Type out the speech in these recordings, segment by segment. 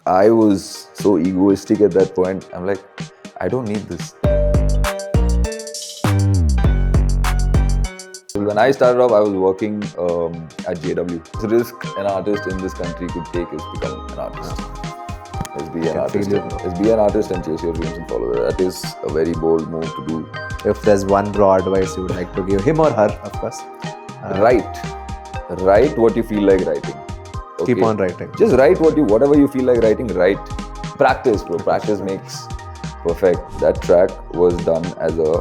I was so egoistic at that point. I'm like, I don't need this. When I started off, I was working at JW. The risk an artist in this country could take is become an artist. Is be an artist and chase your dreams and follow that. That is a very bold move to do. If there's one raw advice you would like to give him or her, of course. Write what you feel like writing. Okay? Keep on writing. Just write whatever you feel like writing. Write. Practice, bro. Practice makes perfect. That track was done as a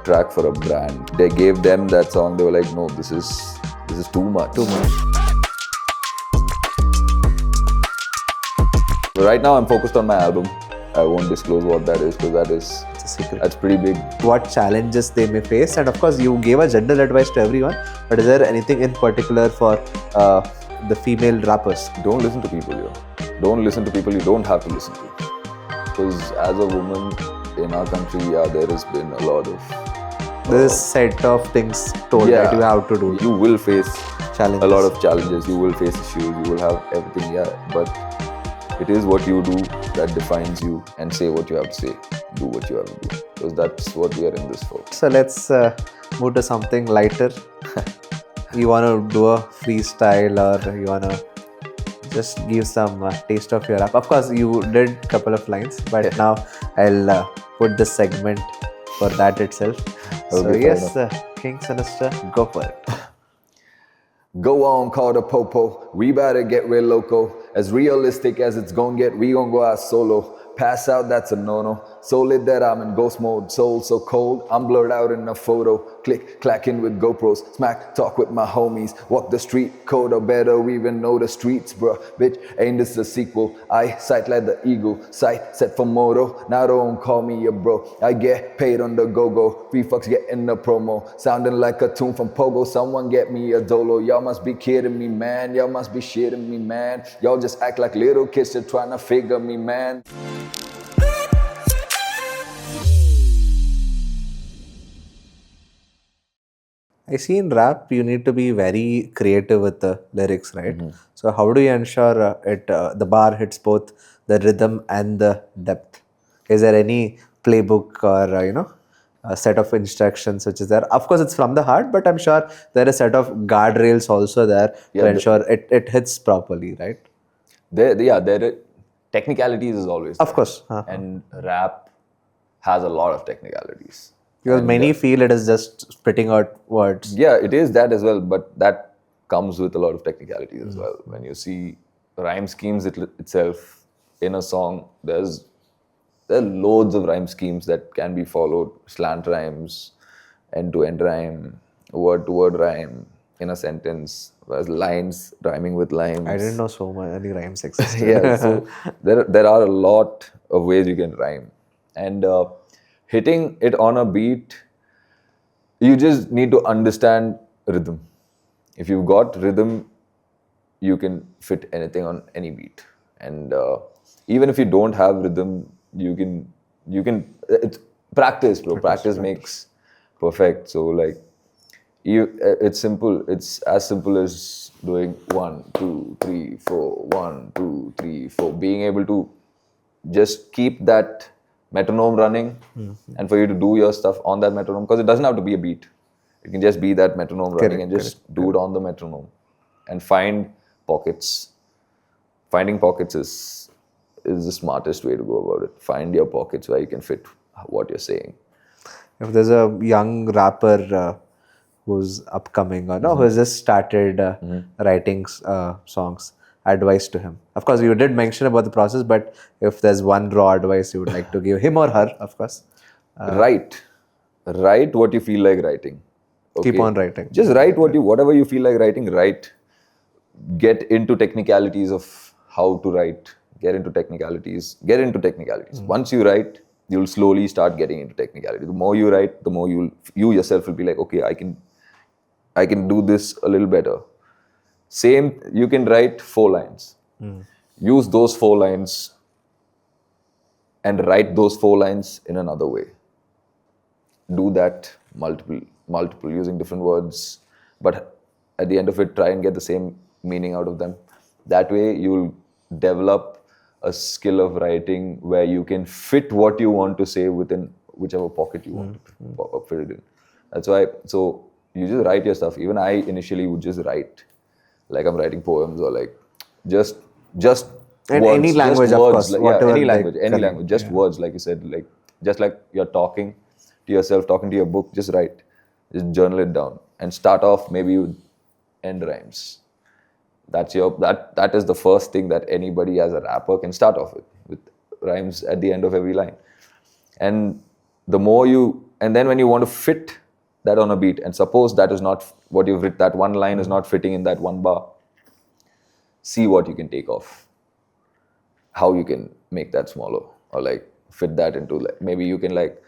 track for a brand. They gave them that song. They were like, no, this is too much. Right now, I'm focused on my album. I won't disclose what that is because It's a secret. That's pretty big. What challenges they may face, and of course, you gave a general advice to everyone. But is there anything in particular for the female rappers? Don't listen to people here. Don't listen to people you don't have to listen to. Because as a woman in our country, there has been a lot of This set of things told that you have to do. You will face Challenges. a lot of challenges. You will face issues. You will have everything. But it is what you do that defines you, and say what you have to say. Do what you have to do. Because that's what we are in this for. So let's move to something lighter. You want to do a freestyle, or you want to just give some taste of your rap? Of course, you did a couple of lines, but now I'll put this segment for that itself. So yes, King Sinister, go for it. Go on, call the popo. We better get real loco. As realistic as it's gon' get, we gon' go out solo. Pass out, that's a no-no. So lit that I'm in ghost mode. Soul so cold, I'm blurred out in a photo. Click, clacking with GoPros. Smack talk with my homies. Walk the street code, or better we even know the streets, bruh. Bitch, ain't this a sequel? I sight like the eagle. Sight set for moto. Now don't call me a bro. I get paid on the go-go. Free fucks getting the promo. Sounding like a tune from Pogo. Someone get me a dolo. Y'all must be kidding me, man. Y'all must be shitting me, man. Y'all just act like little kids just trying to figure me, man. I see in rap, you need to be very creative with the lyrics, right? So how do you ensure the bar hits both the rhythm and the depth? Is there any playbook or a set of instructions which is there? Of course, it's from the heart, but I'm sure there are a set of guardrails also there to ensure it hits properly, right? Technicalities is always Of course. And rap has a lot of technicalities. Because many feel it is just spitting out words. Yeah, it is that as well, but that comes with a lot of technicalities as well. When you see rhyme schemes itself in a song, there are loads of rhyme schemes that can be followed. Slant rhymes, end-to-end rhyme, word-to-word rhyme in a sentence, whereas lines rhyming with lines. I didn't know so many rhymes existed. Yeah, so there are a lot of ways you can rhyme. And hitting it on a beat, you just need to understand rhythm. If you've got rhythm, you can fit anything on any beat. And even if you don't have rhythm, you can. It's practice, bro. Practice makes perfect. So it's simple. It's as simple as doing 1, 2, 3, 4, 1, 2, 3, 4. Being able to just keep that metronome running, and for you to do your stuff on that metronome, because it doesn't have to be a beat. It can just be that metronome running, and just do it on the metronome, and find pockets. Finding pockets is the smartest way to go about it. Find your pockets where you can fit what you're saying. If there's a young rapper who's upcoming or who has just started writing songs, advice to him. Of course, you did mention about the process, but if there's one raw advice you would like to give him or her, of course. Write what you feel like writing. Okay? Keep on writing. Just write whatever you feel like writing. Write. Get into technicalities of how to write. Get into technicalities. Once you write, you'll slowly start getting into technicality. The more you write, the more you yourself will be like, okay, I can do this a little better. Same, you can write 4 lines. Use those 4 lines and write those 4 lines in another way. Do that multiple using different words, but at the end of it, try and get the same meaning out of them. That way, you'll develop a skill of writing where you can fit what you want to say within whichever pocket you want to fit it in. That's why. So you just write your stuff. Even I initially would just write, like I'm writing poems or like just just And words, any language, just of words, course, like, whatever any they language, connect, just yeah. words, like you said, like just like you're talking to yourself, talking to your book, just write, just journal it down, and start off maybe with end rhymes. That is the first thing that anybody as a rapper can start off with rhymes at the end of every line. And the more you, and then when you want to fit that on a beat, and suppose that is not what you've written, that one line is not fitting in that one bar, see what you can take off, how you can make that smaller, or like fit that into, like maybe you can like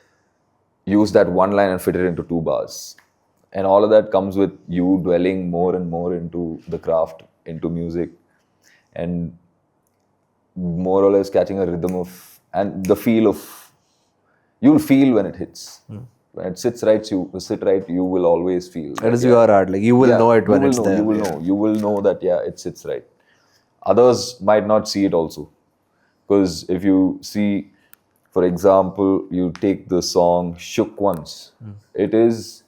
use that one line and fit it into 2 bars. And all of that comes with you dwelling more and more into the craft, into music, and more or less catching a rhythm of, and the feel of, you'll feel when it hits. When it sits right, you will always feel. It is your art. Like you will know it when it's there. You will know that, yeah, it sits right. Others might not see it also. Because if you see, for example, you take the song Shook Once, it is,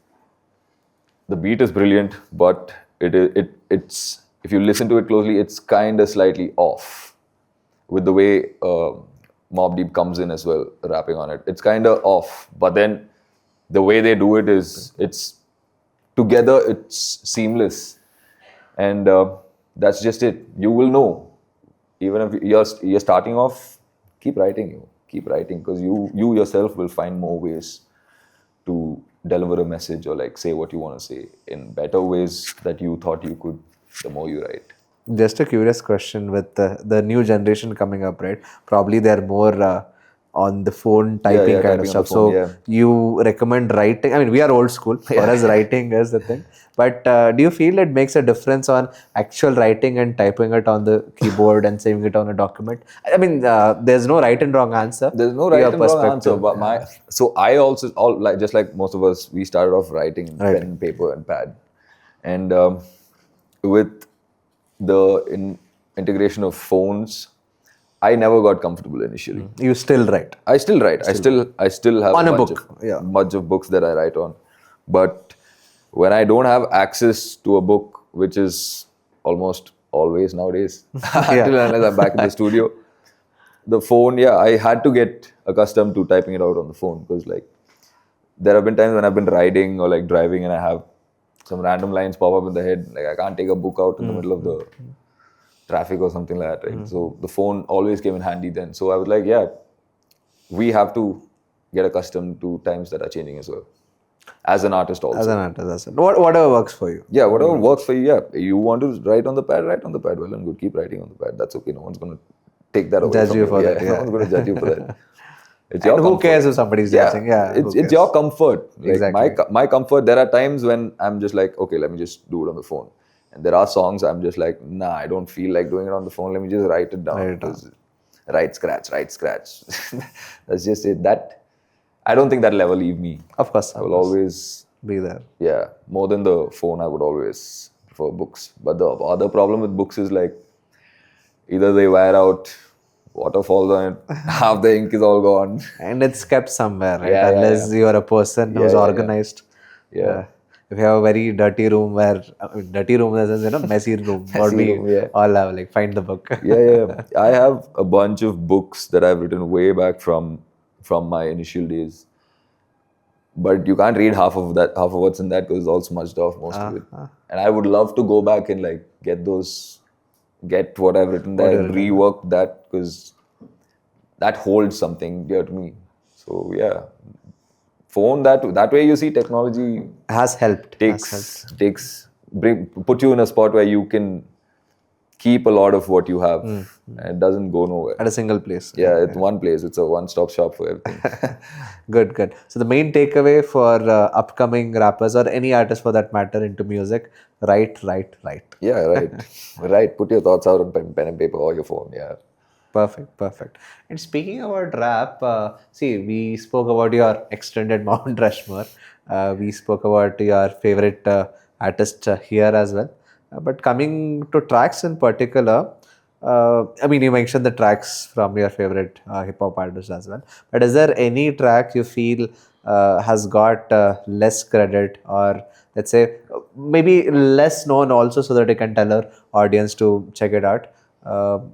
the beat is brilliant, but it's, if you listen to it closely, it's kind of slightly off with the way Mobb Deep comes in as well, rapping on it. It's kind of off, but then the way they do it is, it's together, it's seamless, and that's just it. You will know, even if you're starting off, keep writing, because you yourself will find more ways to deliver a message or like say what you want to say in better ways that you thought you could, the more you write. Just a curious question with the new generation coming up, right? Probably they're more on the phone typing kind typing of on stuff. the phone, So yeah. you recommend writing? I mean, we are old school. For us, writing is the thing. But do you feel it makes a difference on actual writing and typing it on the keyboard and saving it on a document? I mean, there's no right and wrong answer. There's no Your right and wrong answer, perspective. but so I also, all like just like most of us, we started off writing in Right. pen, paper, and pad, and with the integration of phones, I never got comfortable initially. You still write. I still write. I still have On a bunch book, of, yeah. bunch of books that I write on. But when I don't have access to a book, which is almost always nowadays, until unless I'm back in the studio, the phone, yeah, I had to get accustomed to typing it out on the phone, because like there have been times when I've been riding or like driving and I have some random lines pop up in the head. Like I can't take a book out in the middle of the traffic or something like that, right? So the phone always came in handy then. So I was like, yeah, we have to get accustomed to times that are changing as well. As an artist also. As an artist, whatever works for you. Yeah, whatever works for you, yeah. You want to write on the pad, write on the pad. Well and good. Keep writing on the pad. That's okay. No one's going to take that away Judge from you for that, No one's going to judge you for that. It's And your who comfort. cares if somebody's judging? Yeah, who it's cares? your comfort. Like Exactly. my comfort. There are times when I'm just like, okay, let me just do it on the phone. And there are songs I'm just like, nah, I don't feel like doing it on the phone. Let me just write it down. Write it down. Because write, scratch. That's just it. That, I don't think that'll ever leave me. Of course. I will always, be there. yeah, more than the phone, I would always prefer books. But the other problem with books is like, either they wear out, water falls on it, half the ink is all gone. And it's kept somewhere, right? Yeah, Unless you're a person who's organized. Yeah. If you have a very dirty room where, dirty room in the sense, messy room, what we room, yeah. all have, like, find the book. Yeah. I have a bunch of books that I've written way back from my initial days. But you can't read half of what's in that, because it's all smudged off, most of it. And I would love to go back and like get what I've written there and rework that, because that holds something dear to me. So yeah, phone, that way you see technology Has helped. put you in a spot where you can keep a lot of what you have, and it doesn't go nowhere. At a single place. Yeah, it's one place. It's a one-stop shop for everything. Good. So the main takeaway for upcoming rappers or any artist for that matter into music, write. Yeah, right. Put your thoughts out on pen and paper or your phone. Yeah. Perfect. And speaking about rap, see, we spoke about your extended Mount Rushmore. We spoke about your favorite artist here as well. But coming to tracks in particular, I mean, you mentioned the tracks from your favorite hip hop artists as well. But is there any track you feel has got less credit, or let's say maybe less known also, so that you can tell our audience to check it out?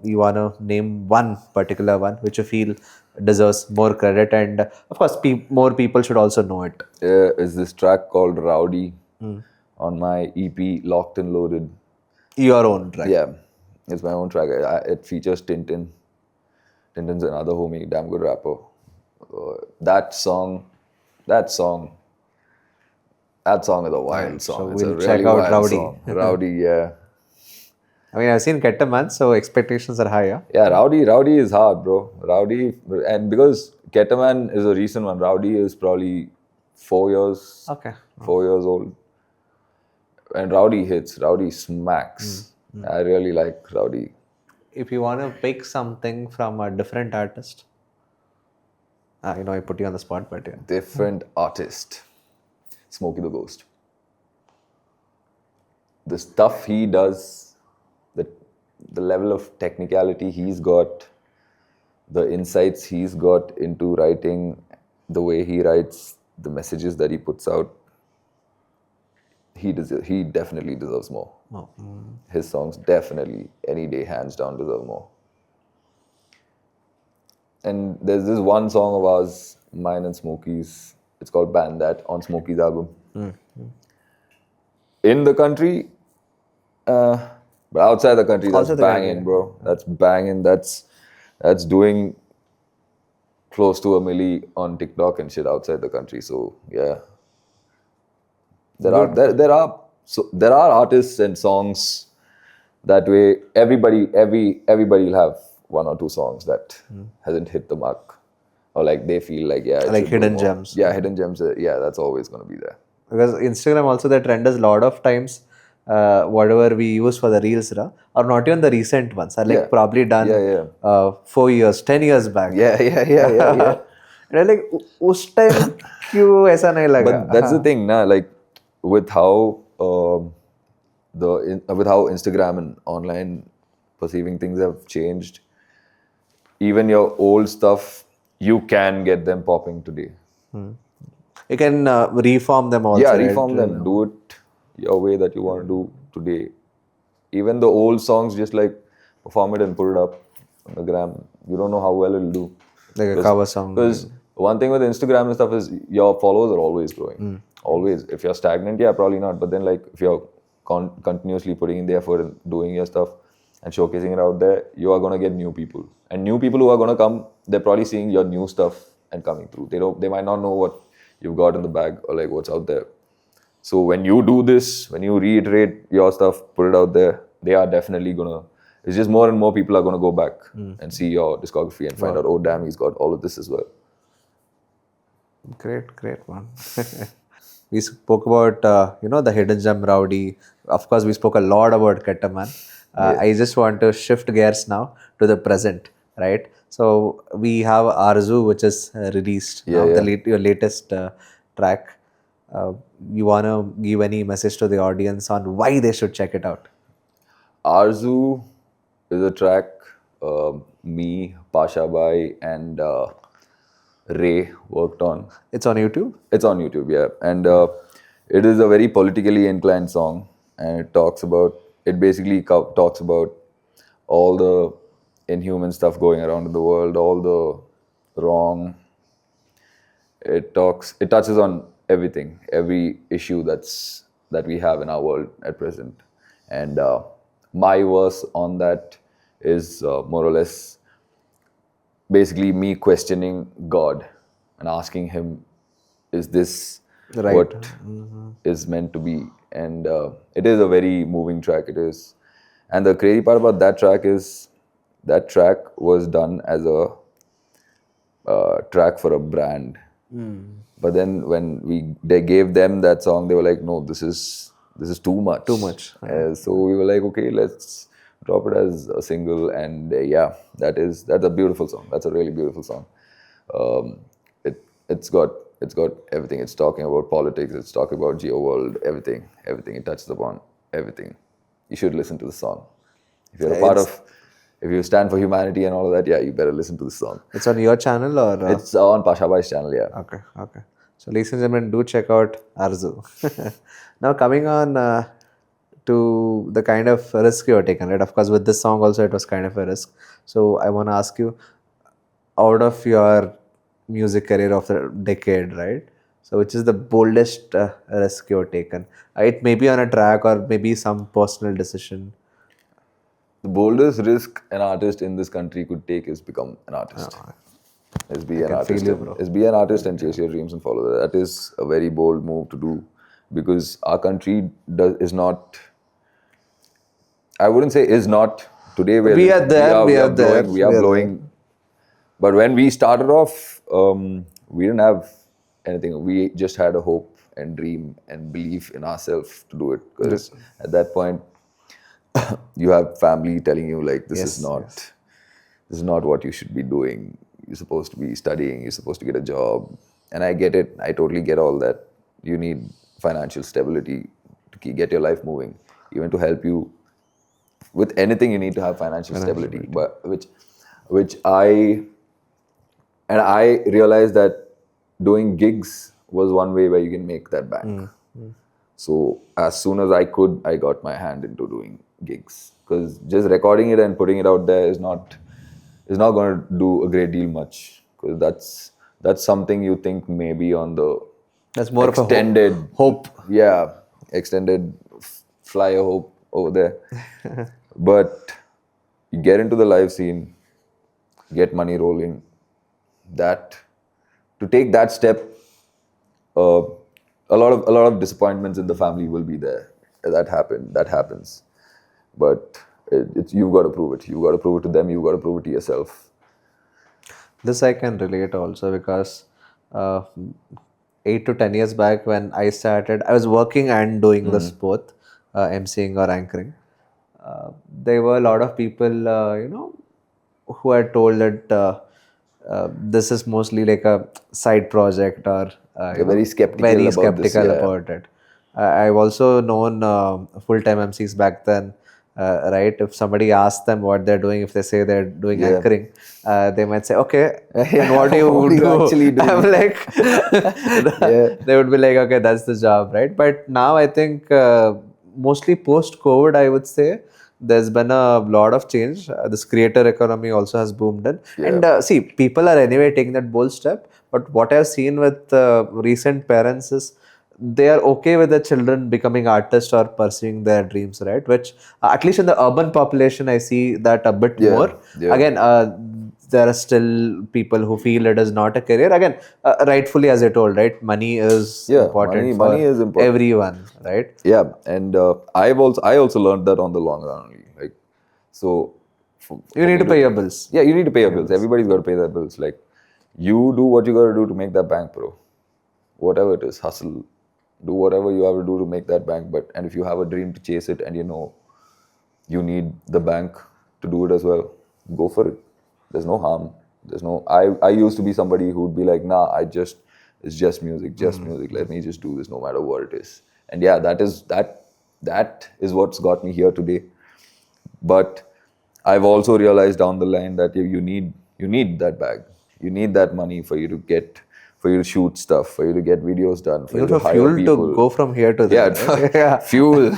You wanna name one particular one which you feel deserves more credit, and of course, more people should also know it. Is this track called Rowdy on my EP Locked and Loaded. Your own track. Yeah, it's my own track. It features Tintin. Tintin's another homie, damn good rapper. That song, that song, that song is a wild Right, song. so It's a we'll really check out wild Rowdy. song. Rowdy, yeah. I mean, I've seen KETTAMAN, so expectations are higher. Yeah, Rowdy is hard, bro. Rowdy, and because KETTAMAN is a recent one, Rowdy is probably 4 years, Okay. 4 years old. And Rowdy hits, Rowdy smacks. I really like Rowdy. If you want to pick something from a different artist, I put you on the spot, but yeah. Different artist, Smokey the Ghost. The stuff he does, the level of technicality he's got, the insights he's got into writing, the way he writes, the messages that he puts out, he definitely deserves more. Oh, His songs definitely, any day, hands down, deserve more. And there's this one song of ours, mine and Smokey's, it's called Ban That, on Smokey's album. In the country, but outside the country, that's Outside the country, banging, yeah. bro. That's banging. That's doing close to 1 million on TikTok and shit outside the country. So yeah, there are artists and songs that way. Everybody will have 1 or 2 songs that hasn't hit the mark, or like they feel like it Like should do hidden more. gems. Yeah, hidden gems. Yeah, that's always gonna be there. Because Instagram also, the trend is a lot of times, whatever we use for the reels, are not even the recent ones, are like Yeah. probably done Yeah. 4 years, 10 years back. Yeah. And I'm like, उस time क्यों ऐसा नहीं लगा? But that's the thing, na. Like with how with how Instagram and online perceiving things have changed, even your old stuff, you can get them popping today. You can reform them also. Yeah, right? reform them. Do it your way that you want to do today. Even the old songs, just like perform it and put it up on the gram. You don't know how well it'll do. Like a cover song. Because one thing with Instagram and stuff is your followers are always growing. Always. If you're stagnant, yeah, probably not. But then, like, if you're continuously putting in the effort and doing your stuff and showcasing it out there, you are gonna get new people. And new people who are gonna come, they're probably seeing your new stuff and coming through. They might not know what you've got in the bag or like what's out there. So when you do this, when you reiterate your stuff, put it out there, they are definitely gonna. It's just more and more people are gonna go back and see your discography and find out, oh damn, he's got all of this as well. Great one. We spoke about the hidden gem Rowdy. Of course, we spoke a lot about KETTAMAN. I just want to shift gears now to the present, right? So we have Arzu, which is released now, your latest track. You wanna give any message to the audience on why they should check it out? Arzu is a track me, Pasha Bhai, and Ray worked on. It's on YouTube? It's on YouTube, yeah. And it is a very politically inclined song. And it basically talks about all the inhuman stuff going around in the world, all the wrong. It touches on everything, every issue that we have in our world at present. And my verse on that is more or less basically me questioning God and asking him, is this Right. what is meant to be? And it is a very moving track, it is. And the crazy part about that track is that track was done as a track for a brand. But then when they gave them that song, they were like, no, this is too much. Too much. So we were like, okay, let's drop it as a single. And that's a beautiful song. That's a really beautiful song. It's got everything. It's talking about politics. It's talking about geo world. Everything. It touches upon everything. You should listen to the song. If you're a part of if you stand for humanity and all of that, yeah, you better listen to this song. It's on your channel or? It's on Pasha Bhai's channel, yeah. Okay, okay. So, ladies and gentlemen, do check out Arzu. Now, coming on to the kind of risk you have taken, right? Of course, with this song also, it was kind of a risk. So, I want to ask you, out of your music career of the decade, right? So, which is the boldest risk you have taken? It may be on a track or maybe some personal decision. The boldest risk an artist in this country could take is become an artist. Is be an can artist. feel you, bro. Is be an artist and chase your dreams and follow that. That is a very bold move to do, because our country is not. I wouldn't say is not today. We are there. We are there. We are blowing. But when we started off, we didn't have anything. We just had a hope and dream and belief in ourselves to do it. Because at that point, you have family telling you like this is not what you should be doing. You're supposed to be studying. You're supposed to get a job. And I get it. I totally get all that. You need financial stability to get your life moving. Even to help you with anything, you need to have financial stability. But which I realized that doing gigs was one way where you can make that back. So as soon as I could, I got my hand into doing gigs, because just recording it and putting it out there is not going to do a great deal much, because that's something you think maybe on the that's more extended of a hope. Yeah, extended flyer hope over there. But you get into the live scene, get money rolling. That to take that step, a lot of disappointments in the family will be there. That happens. But you've got to prove it. You've got to prove it to them. You've got to prove it to yourself. This I can relate also, because 8 to 10 years back when I started, I was working and doing this both, emceeing or anchoring. There were a lot of people, who had told that this is mostly like a side project, or very skeptical about it. I've also known full-time MCs back then, right? If somebody asks them what they're doing, if they say they're doing anchoring, they might say, okay, and what do you do? Actually do? I'm like, they would be like, okay, that's the job, right? But now I think mostly post-COVID, I would say, there's been a lot of change. This creator economy also has boomed in. And see, people are anyway taking that bold step. But what I've seen with recent parents is they are okay with the children becoming artists or pursuing their dreams, right? Which, at least in the urban population, I see that a bit more. Again, there are still people who feel it is not a career. Again, rightfully, as I told, right? Money is important for money is important. Everyone, right? Yeah, and I also learned that on the long run only. Like, so you need to pay your bills. Yeah, you need to pay your bills. Everybody's got to pay their bills. Like, you do what you got to do to make that bank, bro. Whatever it is, hustle. Do whatever you have to do to make that bank. And if you have a dream to chase it, and you know you need the bank to do it as well, go for it. There's no harm. I used to be somebody who would be like, nah, it's just music, music. Let me just do this no matter what it is. And yeah, that is what's got me here today. But I've also realized down the line that you need that bag. You need that money for you to shoot stuff, for you to get videos done, for you to hire fuel people. To go from here to there. Yeah, fuel,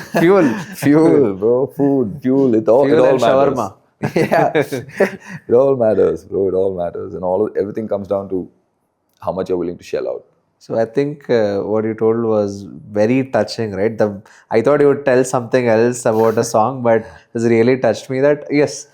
bro, food, fuel. It all matters. Shawarma. Yeah, it all matters, bro. It all matters, and everything comes down to how much you're willing to shell out. So I think what you told was very touching, right? I thought you would tell something else about a song, but this really touched me. That yes,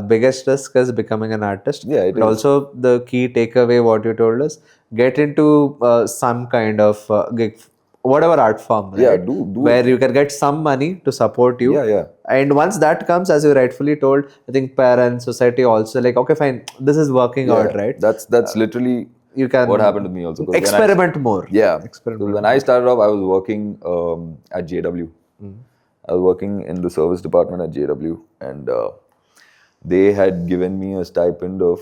biggest risk is becoming an artist. Yeah, it but is. Also the key takeaway, what you told us, get into some kind of gig, whatever art form, right? Yeah, do where you can get some money to support you. Yeah. And once that comes, as you rightfully told, I think parents, society also like, okay, fine, this is working out, right? That's literally you can what happened to me also. Experiment more. Yeah. When I started off, I was working at JW. I was working in the service department at JW, and they had given me a stipend of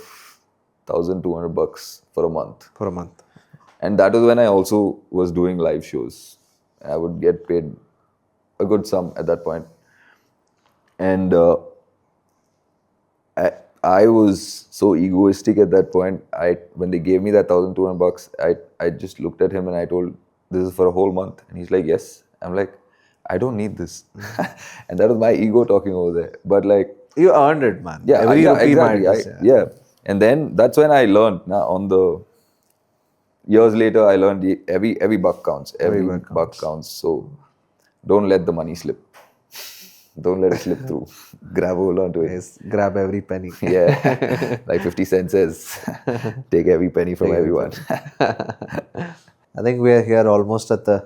$1,200 for a month. And that was when I also was doing live shows. I would get paid a good sum at that point. And I was so egoistic at that point. When they gave me that $1,200, I just looked at him and I told, "This is for a whole month," and he's like, "Yes." I'm like, "I don't need this," and that was my ego talking over there. But like, You earned it, man. yeah, Every yeah, rupee exactly. matters. Yeah, and then that's when I learned. Now, on the years later, I learned every buck counts. Every buck counts. So don't let the money slip. Don't let it slip through. Grab hold onto it. Yes, grab every penny. Yeah, like 50 Cent says, take every penny from everyone. I think we are here almost at the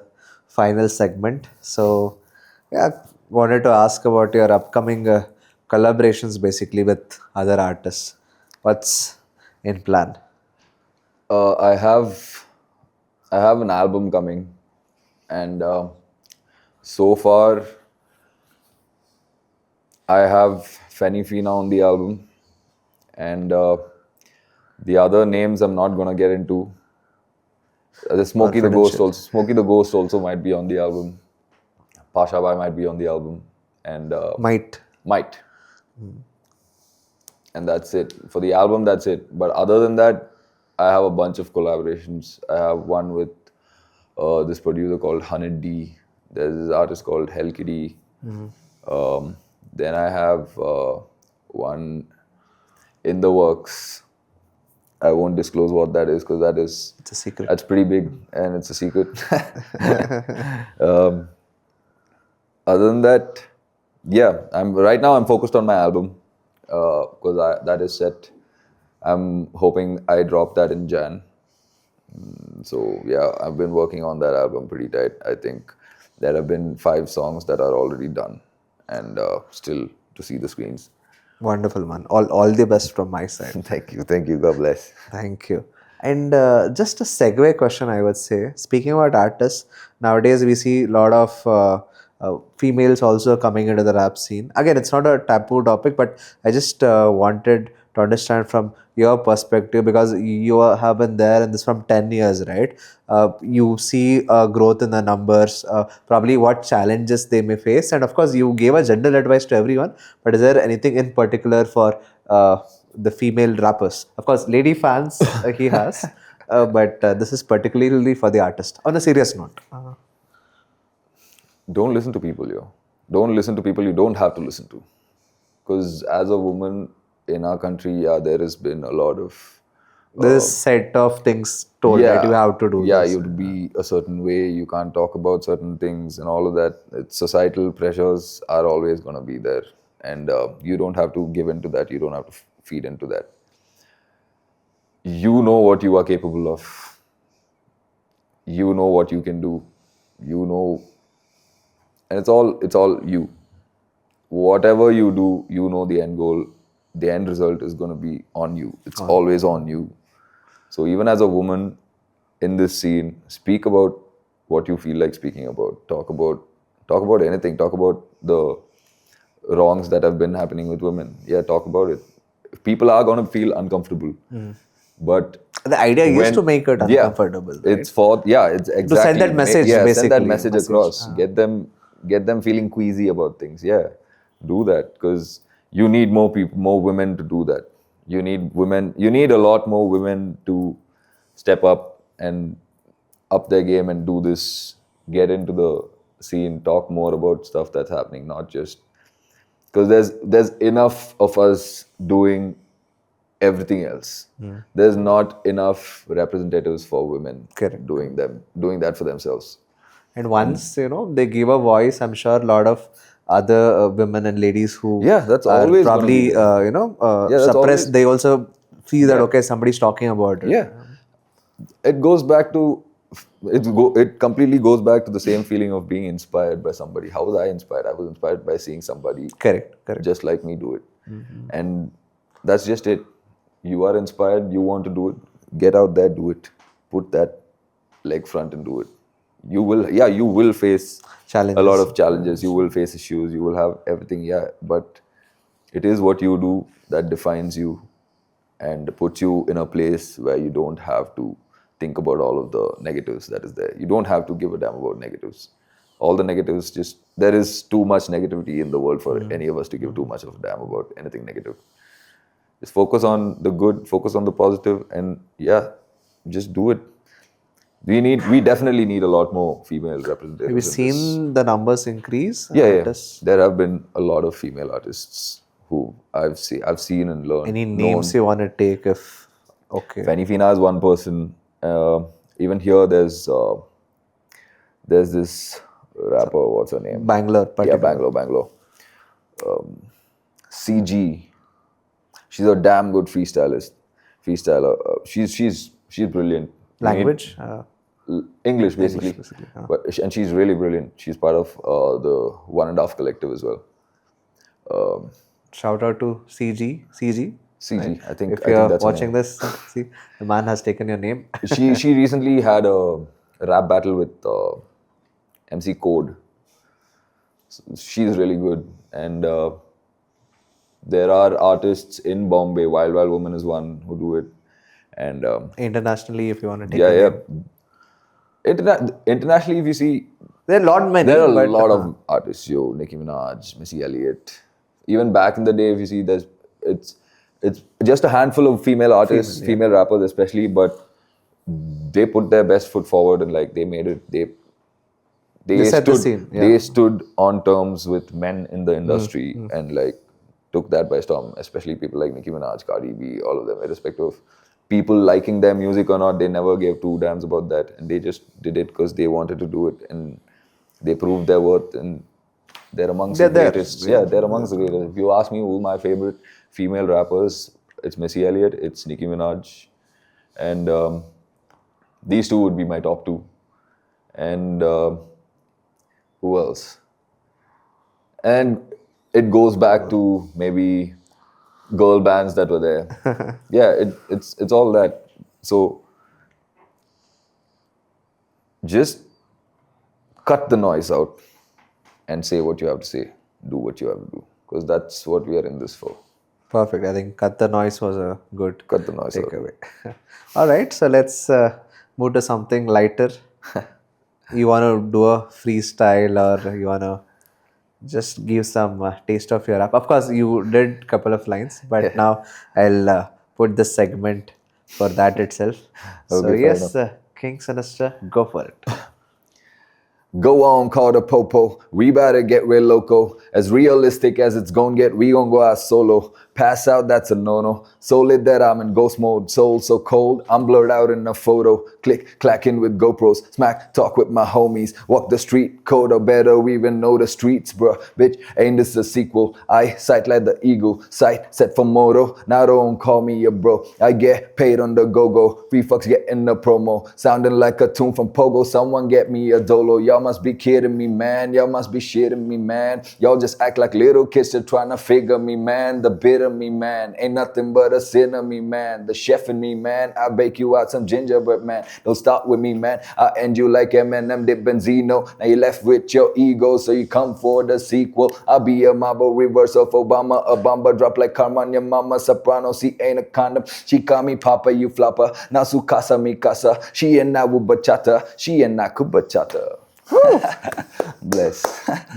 final segment. So, yeah, wanted to ask about your upcoming collaborations basically with other artists. What's in plan? Uh, I have I have an album coming, and so far I have Fenny Fina on the album, and the other names I'm not gonna get into. The Smokey the Ghost also might be on the album. Pasha Bhai might be on the album, and Might. might. And that's it for the album. That's it. But other than that, I have a bunch of collaborations. I have one with this producer called Hanid D. There's this artist called Hell Kitty. Then I have one in the works. I won't disclose what that is because It's a secret. that's pretty big and it's a secret. um, Other than that, yeah, I'm focused on my album because that is set. I'm hoping I drop that in Jan. So yeah, I've been working on that album pretty tight. I think there have been 5 songs that are already done and still to see the screens. Wonderful, man. All the best from my side. Thank you. God bless. Thank you. And just a segue question, I would say. Speaking about artists, nowadays we see a lot of females also coming into the rap scene. Again, it's not a taboo topic, but I just wanted to understand from your perspective because you have been there and this from 10 years, right? You see growth in the numbers, probably what challenges they may face. And of course, you gave a general advice to everyone, but is there anything in particular for the female rappers? Of course, lady fans he has, but this is particularly for the artist. On a serious note. Don't listen to people, yo. Don't listen to people you don't have to listen to. Because as a woman in our country, yeah, there has been a lot of This set of things told that you have to do yeah, this. you have to be a certain way. You can't talk about certain things and all of that. Societal pressures are always going to be there, and you don't have to give into that. You don't have to feed into that. You know what you are capable of. You know what you can do. You know, and it's all you. Whatever you do, you know the end goal. The end result is going to be on you. It's always on you. So even as a woman in this scene, speak about what you feel like speaking about. Talk about anything. Talk about the wrongs that have been happening with women. Yeah, talk about it. People are going to feel uncomfortable, but The idea is to make it uncomfortable. Right? it's exactly send that message, send that basically, message across. Get them feeling queasy about things. Yeah, do that because you need more women to do that. You need a lot more women to step up and up their game and do this. Get into the scene, talk more about stuff that's happening, not just because there's enough of us doing everything else. There's not enough representatives for women Correct. doing that for themselves. And once they give a voice, I'm sure a lot of other women and ladies who That's are always gonna probably be there. That's suppressed, always- they also see that okay, somebody's talking about it. Yeah, it goes back to it completely goes back to the same feeling of being inspired by somebody. How was I inspired? I was inspired by seeing somebody Correct. just like me do it, and that's just it. You are inspired. You want to do it. Get out there, do it. Put that leg front and do it. You will face Challenges. a lot of challenges. You will face issues. You will have everything. Yeah, but it is what you do that defines you and puts you in a place where you don't have to think about all of the negatives that is there. You don't have to give a damn about negatives. All the negatives, just there is too much negativity in the world for any of us to give too much of a damn about anything negative. Just focus on the good, focus on the positive, and yeah, just do it. We definitely need a lot more female Have you representatives in this. seen the numbers increase? Yeah, yeah. Artists? There have been a lot of female artists who I've seen and learned. Any names you want to take if okay? Fanny Fina is one person. Even here, there's this rapper. What's her name? Bangalore, Yeah, particular. Bangalore. CG. She's a damn good freestyler. She's brilliant. Language? English basically. basically, And she's really brilliant. She's part of the One and a Half Collective as well. Shout out to CG. CG, I think. If I you're think that's her watching name. this, see, the man has taken your name. She recently had a rap battle with MC Code. She's really good, and there are artists in Bombay. Wild Wild Woman is one who do it, and Internationally, if you want to take yeah, your yeah. name. Internationally, if you see, There are there are a but, lot of artists. Yo, Nicki Minaj, Missy Elliott. Even back in the day, if you see, it's just a handful of female artists, female rappers especially, but they put their best foot forward and like they made it. They set the stood. scene, yeah. They stood on terms with men in the industry and like took that by storm. Especially people like Nicki Minaj, Cardi B, all of them, irrespective of people liking their music or not, they never gave two damns about that, and they just did it because they wanted to do it, and they proved their worth, and they're amongst the greatest. Yeah, they're amongst the greatest. If you ask me who my favorite female rappers, it's Missy Elliott, it's Nicki Minaj, and these two would be my top two. And who else? And it goes back to maybe girl bands that were there. Yeah, it's all that. So just cut the noise out and say what you have to say. Do what you have to do, because that's what we are in this for. Perfect. I think cut the noise was a good Cut the noise out. takeaway. All right, so let's move to something lighter. You want to do a freestyle, or you want to just give some taste of your rap? Of course, you did couple of lines, but now I'll put this segment for that itself. So Okay, fair yes, King Sinister, go for it. Go on, call the popo. We better get real loco. As realistic as it's gon' get, we gon' go out solo. Pass out, that's a no-no. So lit that I'm in ghost mode. Soul so cold, I'm blurred out in a photo. Click, clacking with GoPros. Smack, talk with my homies. Walk the street, code or better, we even know the streets, bruh. Bitch, ain't this a sequel? I sight like the eagle. Sight set for moto. Now don't call me a bro. I get paid on the go-go. Free fucks getting the promo. Sounding like a tune from Pogo. Someone get me a dolo. Y'all must be kidding me, man. Y'all must be shitting me, man. Y'all just act like little kids that trying to figure me, man. The bit of me, man. Ain't nothing but a sin of me, man. The chef in me, man. I bake you out some gingerbread, man. Don't start with me, man. I end you like Eminem did Benzino. Now you left with your ego, so you come for the sequel. I'll be a marble reverse of Obama. A bomber drop like karma on your mama. Soprano, she ain't a condom. She call me Papa, you flopper. Now su casa mi casa. She and I will bachata. She and I could bachata. Bless.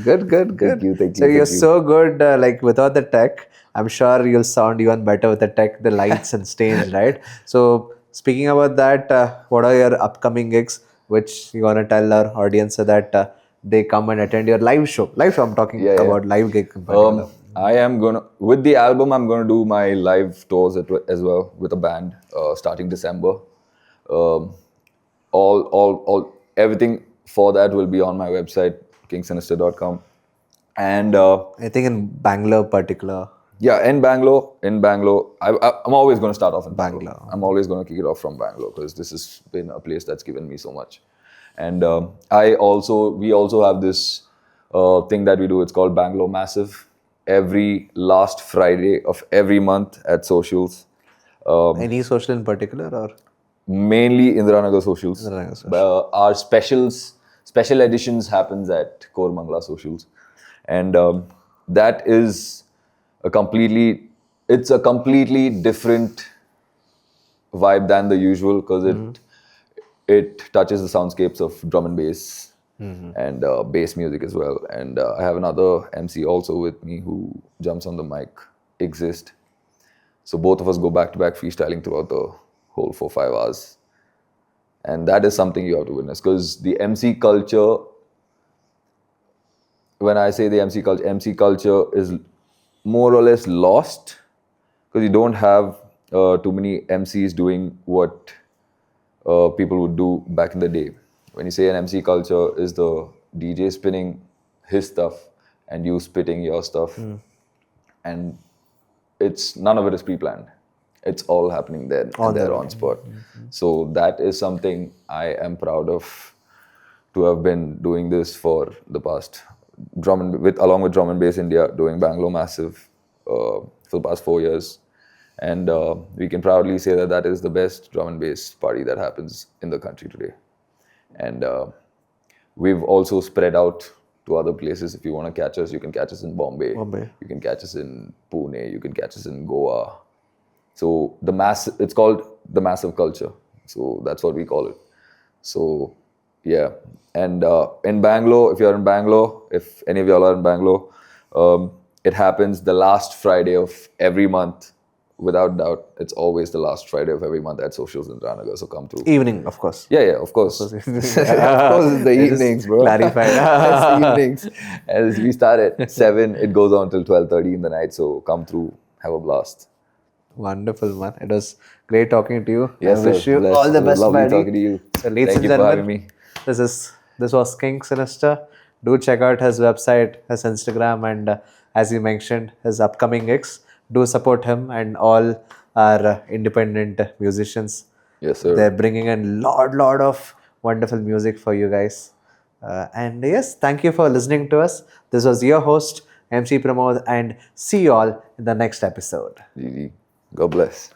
Good. Thank you. So you're so good, like without the tech, I'm sure you'll sound even better with the tech, the lights and stage, right? So speaking about that, what are your upcoming gigs, which you want to tell our audience so that they come and attend your live show? Live show, I'm talking about live gig in particular. I am gonna, with the album, I'm gonna do my live tours as well with a band starting December. Everything for that will be on my website, kingsinister.com. And I think in Bangalore particular. yeah, in Bangalore, I'm always going to start off in Bangalore. I'm always going to kick it off from Bangalore because this has been a place that's given me so much. And we also have this thing that we do. It's called Bangalore Massive. Every last Friday of every month at socials. Any social in particular, or? Mainly Indiranagar socials. Indiranagar socials. Our special editions happens at Kormangla socials. And that is it's a completely different vibe than the usual because it touches the soundscapes of drum and bass and bass music as well. And I have another MC also with me who jumps on the mic, Exist. So both of us go back to back freestyling throughout the whole 4-5 hours. And that is something you have to witness, because the MC culture, when I say the MC culture is more or less lost, because you don't have too many MCs doing what people would do back in the day. When you say an MC culture is the DJ spinning his stuff and you spitting your stuff, and none of it is pre-planned. It's all happening there and there on spot. So that is something I am proud of, to have been doing this for the past along with Drum and Bass India, doing Bangalore Massive for the past 4 years. And we can proudly say that that is the best drum and bass party that happens in the country today. And we've also spread out to other places. If you want to catch us, you can catch us in Bombay. You can catch us in Pune. You can catch us in Goa. So it's called the massive culture. So that's what we call it. So yeah. And in Bangalore, if you're in Bangalore, if any of y'all are in Bangalore, it happens the last Friday of every month. Without doubt, it's always the last Friday of every month at Socials in Ranagar. So come through. Evening, of course. Yeah, of course. Of course, it's the evenings, bro. Clarified. It's the evenings. As we start at 7, it goes on till 12:30 in the night. So come through, have a blast. Wonderful, man. It was great talking to you. Yes, I wish sir. you Blessed. all the It was best, lovely buddy. talking to you. So, ladies Thank and you for having gentlemen, me. this was King Sinister. Do check out his website, his Instagram, and as he mentioned, his upcoming gigs. Do support him and all our independent musicians. Yes, sir. They're bringing in lot of wonderful music for you guys. And yes, thank you for listening to us. This was your host, MC Pramod, and see you all in the next episode. GG. God bless.